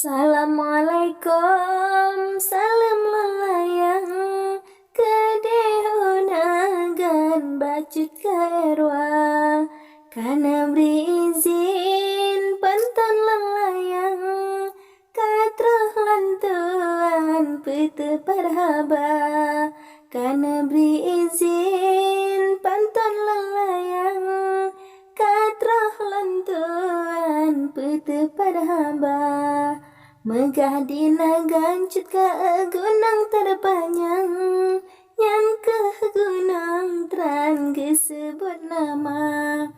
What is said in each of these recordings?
Assalamualaikum, salam lalayang kedehunagan bacut kerwa kana beri izin pantan lalayang katrah lantuan pete parhaba kana beri izin pantan lalayang katrah lantuan pete parhaba megah dinagancut ka gunang terpanjang nyan ke gunang tran gesebut nama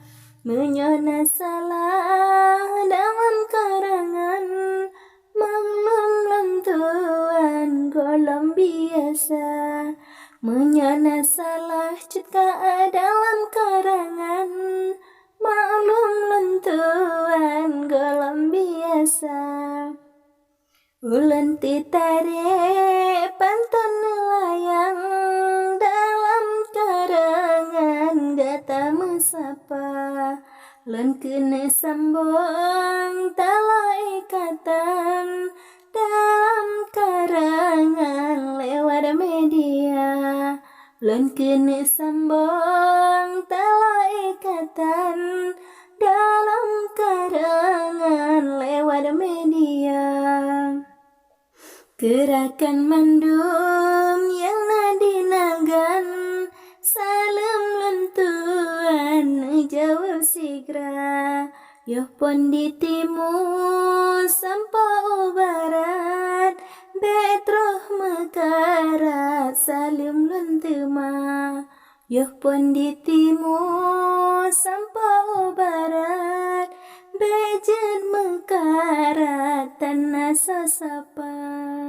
menyona salah dalam karangan maklum lantuan golong biasa menyona salah cutka dalam karangan maklum lantuan golong biasa ulen titare pantan nelayan dalam karangan gata mesapa len kene sambung tala ikatan dalam karangan lewat media len kene sambung tala ikatan dalam karangan lewat media gerakan mandum yang nadinagan salam lentuan jauh sigra yoh pon di timur sampai barat betroh mekarat salam lentuma yoh pon di timur sampai barat bejen mekarat tanah sasapa